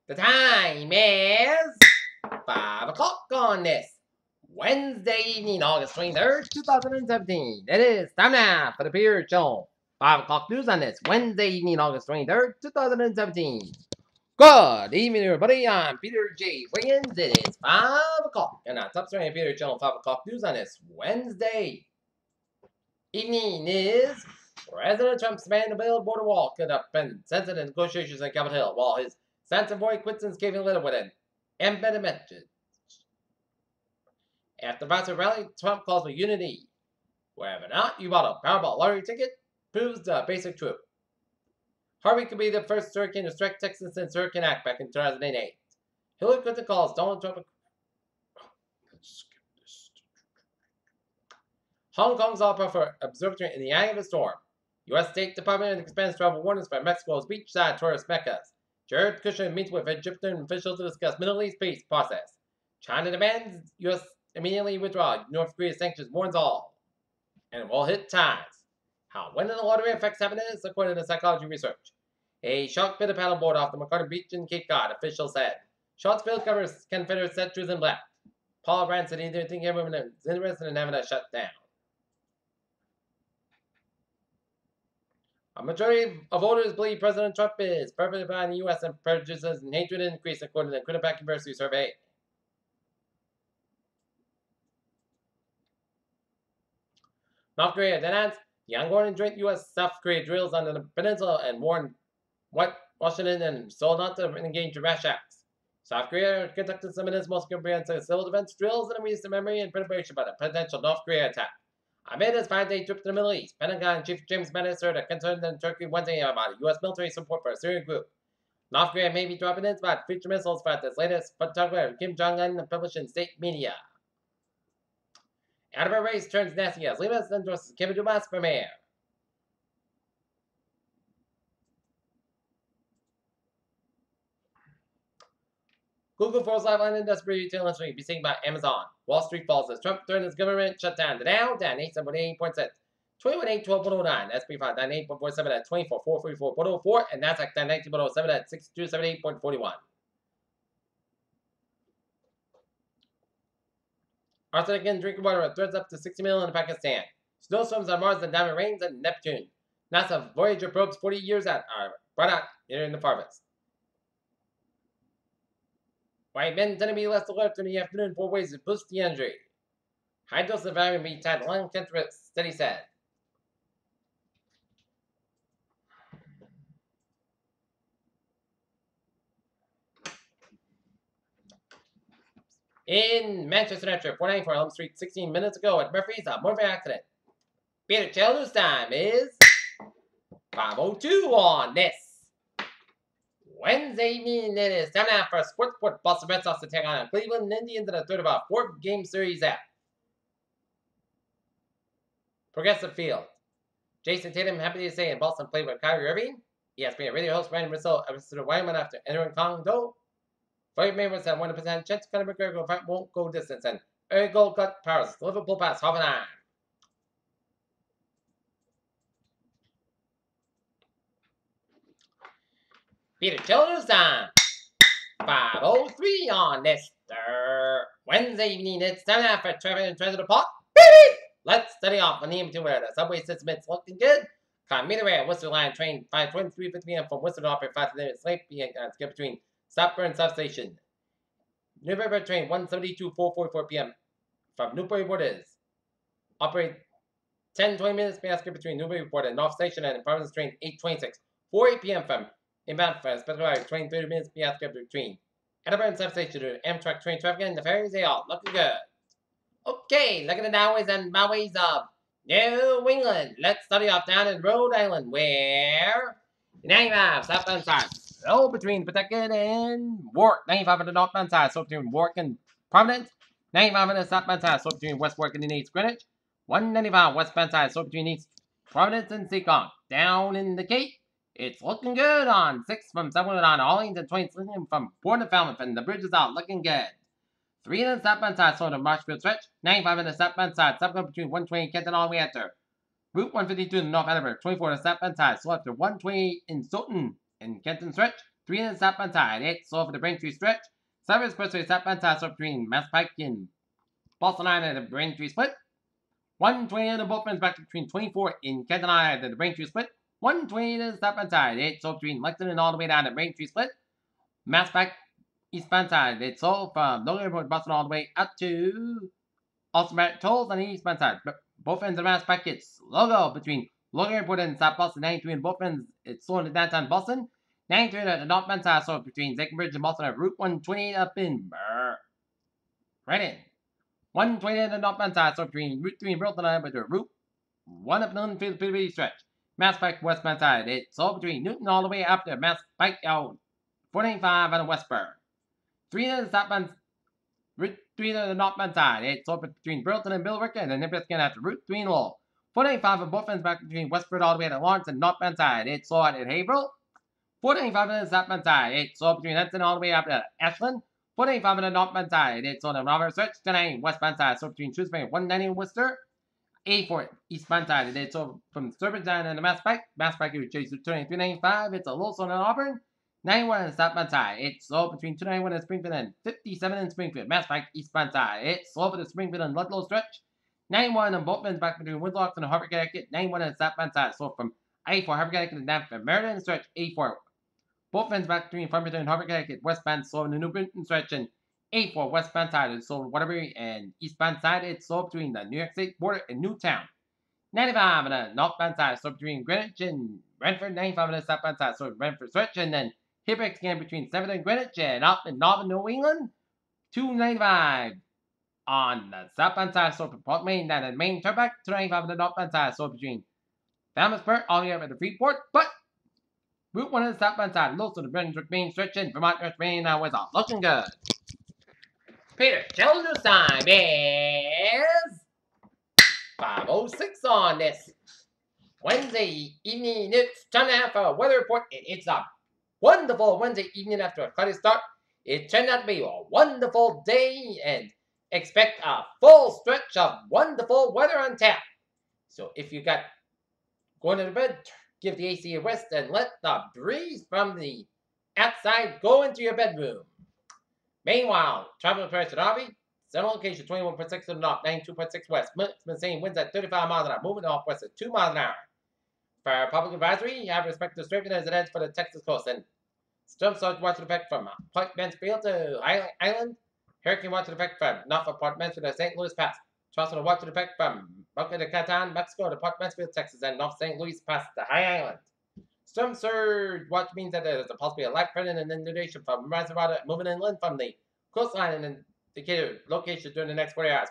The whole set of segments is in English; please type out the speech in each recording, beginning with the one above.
The time is 5 o'clock on this Wednesday evening, August 23rd, 2017. It is time now for the Peter Show. 5 o'clock news on this Wednesday evening, August 23rd, 2017. Good evening, everybody. I'm Peter J. Wiggins. It is 5 o'clock, and on top story Peter Show 5 o'clock news on this Wednesday evening is President Trump's man to build border wall could have been sensitive negotiations on Capitol Hill, while his Santa Boy Quinton's gave a letter with an embedded message. After Vassar rally, Trump calls for unity. Wherever not, you bought a Powerball lottery ticket proves the basic truth. Harvey could be the first hurricane to strike Texas since Hurricane Act back in 2008. Hillary Clinton calls Donald Trump Hong Kong's opera for observatory in the eye of a storm. U.S. State Department expands travel warnings for Mexico's beachside tourist meccas. Jared Kushner meets with Egyptian officials to discuss Middle East peace process. China demands U.S. immediately withdraw North Korea's sanctions, warns all. And it will hit ties. How winning the lottery affects happiness, according to psychology research. A shark bit a paddleboard off the McCarter Beach in Cape Cod, officials said. Sharksville covers Confederate set truth in black. Paul Rand said he didn't think everyone is interested in having that shut down. A majority of voters believe President Trump is perfectly behind the U.S. and prejudices and hatred increase, according to the Quinnipiac University survey. North Korea denounced the ongoing joint U.S.-South Korea drills on the peninsula and warned Washington and Seoul not to engage in rash acts. South Korea conducted some of its most comprehensive civil defense drills in recent memory in preparation for the potential North Korea attack. Amid his 5-day trip to the Middle East, Pentagon Chief James Mattis heard a concern in Turkey Wednesday about U.S. military support for a Syrian group. North Korea may be dropping its future missiles for this latest photograph of Kim Jong-un published in state media. Out of a race turns nasty as Lemus endorses Kim Dumas for mayor. Google falls lifeline industry retail industry be seen by Amazon. Wall Street falls as Trump threatens government shutdown. The Dow down 87.8%. 21.812.09. SP 598.47 at 24.434.04. And Nasdaq down 19.07 at 6278.41. Arsenic drinking water threads up to 60 million in Pakistan. Snowstorms on Mars and diamond rains at Neptune. NASA Voyager probes 40 years out are brought out nearing the farthest. White men tend to be less alert in the afternoon for ways to boost the energy. High dose of vitamin B tied lung cancer, study said. In Manchester, New Hampshire, 494 Elm Street, 16 minutes ago at Murphy's, a motor accident. Peter Childers' time is 5:02 on this Wednesday evening. It is time now for a sports report. Boston Red Sox to take on Cleveland Indians in the third of a 4-game series at Progressive Field. Jason Tatum, happy to say, in Boston played with Kyrie Irving. ESPN radio host Ryan Russell episode of Wyoming after entering Kong-do. Floyd Mayweather said 100% chance Conor McGregor fight won't go distance, and early goal cut Paris. Liverpool pass Hoffenheim. Peter Childers time. 5:03 on this Wednesday evening. It's time now for Trevor and Treasure to Park. Let's study off on the M2 where the subway system is looking good. Commuter rail, Worcester Line train 5:23 p.m. from Worcester to operate 5 minutes late. Skip between Stopper and substation. New River train 172 4:44 p.m. from Newbury Borders. Operate 10-20 minutes skip between Newbury Port and North Station, and Providence train 826 4:08 p.m. from inbound for specialized train 30 minutes skip between Edinburgh and substation to Amtrak train traffic and the ferries. They all looking good. Okay, look at the downways and byways of New England. Let's study off down in Rhode Island, where 95 southbound side. So between Pawtucket and Warwick, 95 on the northbound side, so between Warwick and Providence, 95 on the southbound side, so between West Warwick and East Greenwich, 195 westbound side, so between East Providence and Seacon. Down in the Cape, it's looking good on 6 from 7 on Orleans and 20 from Port of Falmouth, and the bridge is out looking good. 3 on the southbound side, so the Marshfield stretch, 95 on the southbound side, southbound between 120 Kenton all the way after Route 152 in North Edinburgh, 24 on the southbound side, so after 128 in Stoughton and Kenton stretch, 3 in the southbound side. 8 so for the Braintree stretch. 7 expressway southbound side, so between Mass Pike and Boston Line and the Braintree split. 120 in the both ends back between 24 in Kenton Line and the Braintree split. 120 in the southbound side. 8 so between Lexington and all the way down to Braintree split. Mass Pike eastbound side. 8 so from Logan Airport, Boston all the way up to Ultimate Tolls on the eastbound side. Both ends of Mass Pike, it's logo between Logan Airport and South Boston. 93 in both ends, it's sold in downtown Boston. 93 at the northbound side, so between Bridge and Boston at Route 120 up in right in. 120 at the northbound side, so between Route 3 and Brooklyn Line with the Route 1 up and through the Peabody stretch. Mass Pike westbound side, it's all between Newton all the way up to Mass Pike out 495 on the westbound. 3 at the southbound, Route 3 to the northbound side, it's all between Burlington and Billerica, and then Nebraska after Route 3 and Lowell. 495 on both ends back between Westford all the way to Lawrence and northbound side, it's all at Haverhill. 495 on the southbound side, it's all between Hudson all the way up to Ashland. 495 on the northbound side, it's on the Robert Stretch. 1090 westbound side, so between Shrewsbury and 190 Worcester. 84 eastbound side, it's all from Serpentine and the Mass Pike. Mass Pike is chased to 395, it's a Lowson and Auburn. 91 on the southbound side, it's all between 291 and Springfield and 57 in Springfield. Mass Pike eastbound side, it's all for the Springfield and Ludlow stretch. 91 on both ends back between Woodlocks and Harvard Connecticut. 91 on the southbound side, so from 84 Harvard Connecticut and down from Meriden stretch. 84 both ends back between Farmington and Harvard Connecticut. Westbound, so in the New Britain stretch. And 84 westbound side, it's so Waterbury, and eastbound side, it's so between the New York State border and Newtown. 95 on the northbound side, so between Greenwich and Brentford. 95 on the southbound side, so Brentford stretch. And then Hibbex again between 7th and Greenwich and up in Northern New England. 295 on the southbound side, so from Port Maine down to the Main Turnpike. 295 on the northbound side, so between Falmouthburg all the way up at the Freeport. But Route 1 on the southbound side, low to the Brunswick Main stretch in Vermont, North Maine, now with all looking good. Peter, tell news time is 5:06 on this Wednesday evening. It's time to have a weather report, and it's a wonderful Wednesday evening after a cloudy start. It turned out to be a wonderful day, and expect a full stretch of wonderful weather on tap. So if you got going to bed, give the AC a rest and let the breeze from the outside go into your bedroom. Meanwhile, travel pressure RV, central location 21.6 to the north, 92.6 west. Been saying winds at 35 miles an hour, moving northwest at 2 miles an hour. For public advisory, have respect to strength as it ends for the Texas coast. And storm surge watch effect from Point Mansfield to Island. Hurricane watch effect from Norfolk Port Mansfield to St. Louis Pass. Charleston watch effect from Boca de Raton, Mexico to Port Mansfield, Texas, and North St. Louis Pass to High Island. Storm surge watch means that there is a possibility of light present and inundation from reservoir moving inland from the coastline and indicated location during the next 40 hours.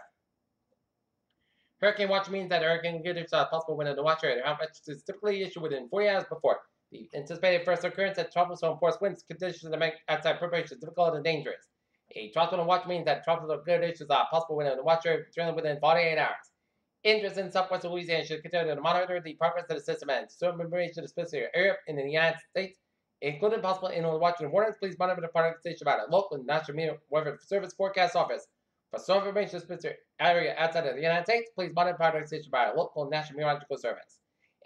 Hurricane watch means that hurricane conditions are possible when the watch area is typically issued within 40 hours before the anticipated first occurrence at tropical force winds conditions that make outside preparations difficult and dangerous. A tropical watch means that tropical conditions are possible when the watch area is within 48 hours. Interest in southwestern Louisiana should continue to monitor the progress of the system and storm information to the specific area in the United States, including possible inland watching warnings. Please monitor the product station by the local National Weather Service Forecast Office. For storm information to the specific area outside of the United States, please monitor the product station by the local National Meteorological Service.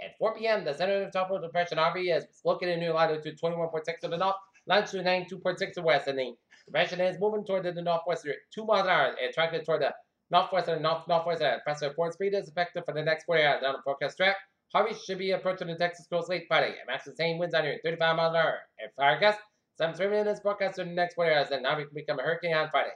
At 4 p.m., the center of tropical depression RV is located near latitude 21.6 to the north, longitude 92.6 to the west, and the depression is moving toward the northwest at 2 miles an hour, attracted toward the northwest and northwest at a faster 4 speed is effective for the next 40 hours. On the forecast track, Harvey should be approaching the Texas coast late Friday. And match the same winds on here, 35 miles an hour. And fire gust, some 3 minutes forecast in the next 40 hours, then Harvey can become a hurricane on Friday.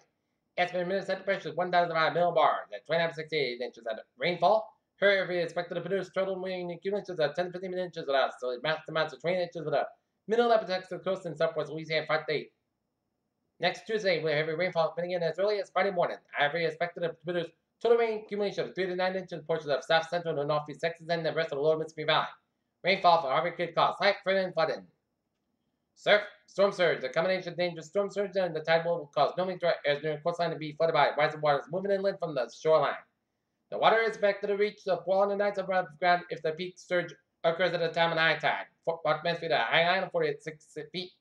Estimated minute center pressure is 1,005 millibars at 29.68 inches at rainfall. Harvey is expected to produce total rain accumulations of 10 to 15 inches with us, so it matches amounts of 20 inches with a middle of the Texas coast and southwest Louisiana Friday. Next Tuesday, we'll have heavy rainfall coming in as early as Friday morning. Harvey is expected to produce total rain accumulation of 3 to 9 inches in portions of south central and northeast Texas and the rest of the lower Mississippi Valley. Rainfall for Harvey could cause high flooding and flooding. Storm surge. The combination of dangerous storm surge and the tide will cause no dry areas near the coastline to be flooded by rising waters moving inland from the shoreline. The water is expected to reach the 400 nights above ground if the peak surge occurs at a time of high tide. Fort Mansfield at high line of 46 feet.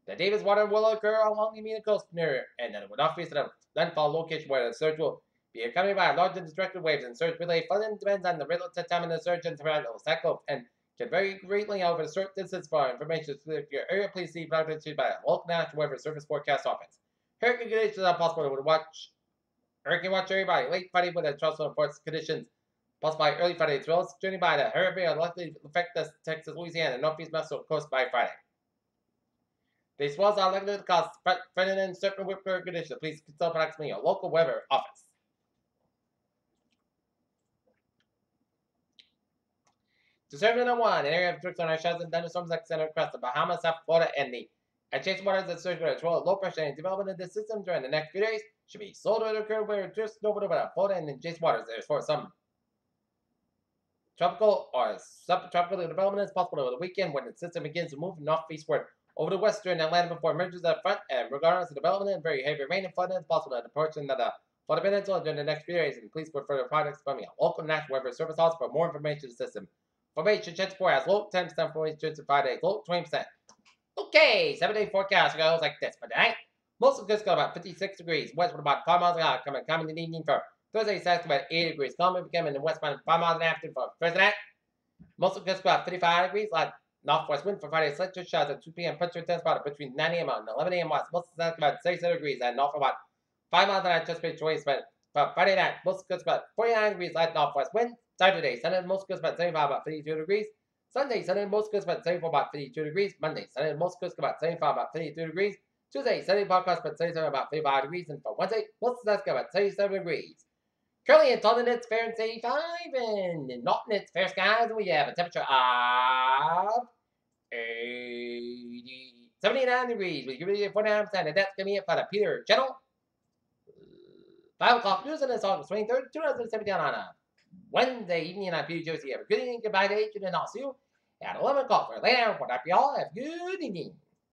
The Davis water will occur along the immediate coast near and then will not face the landfall location where the surge will be accompanied by large and destructive waves and surge relay. Flooding depends on the relative time of the surge and survival cycle and Can vary greatly over a short distance for information to your area. Please see evaluated by a local national weather service forecast office. Hurricane conditions are possible to watch. Hurricane watch everybody. Late Friday with the tropical reports conditions. Possible by early Friday as well as journey by the hurricane are likely to affect the Texas, Louisiana, and northeast Mexico coast by Friday. These swells are likely to cause threatening and certain whip conditions. Please consult approximately your local weather office. Determinant number 1, an area of drift on our showers and thunderstorms extended across the Bahamas, South Florida, and the adjacent waters that circulate as well as low pressure and development of this system during the next few days should be slow to occur where drifts over the Florida and adjacent waters. There's for some tropical or subtropical development is possible over the weekend when the system begins to move northeastward over the western Atlantic before it merges at the front, and regardless of development and very heavy rain and flooding is possible at the portion of the Florida Peninsula during the next few days, and please put further products from your local National Weather Service Office for more information on the system. Formation chance for as low 10% formation chance in 5 days, low 20%. Okay, 7-day forecast goes like this for tonight. Most of the coast got about 56 degrees, west with about 5 miles an hour, coming in the evening for Thursday, Saturday about 80 degrees, coming becoming the westbound 5 miles an hour for Thursday night. Most of the coast about 55 degrees, like northwest wind for Friday, slight showers at 2 p.m. Temperature temps about between 9 a.m. and 11 a.m. west. Most of the about 67 degrees, and north about 5 miles an hour, just between choice, but Friday night, most of the coast about 49 degrees, light northwest wind. Saturday, Sunday, most coast about 75, about 52 degrees. Sunday, Sunday, most coast about 74, about 52 degrees. Monday, Sunday, most coast about 75, about 52 degrees. Tuesday, Sunday, podcast about 77, about 55 degrees. And for Wednesday, most of the about 77 degrees. Currently in Taunton, it's fair and 75, and in Norton, it's fair skies, and we have a temperature of 79 degrees. We give you 49%, and that's going to be it for the Peter Channel. 5 o'clock news, and it's August 23rd, 2017 on a Wednesday evening. I'm Peter Josie. Have a good evening, goodbye to each, and I'll see you at 11 o'clock for later. What up, y'all? Have a good evening.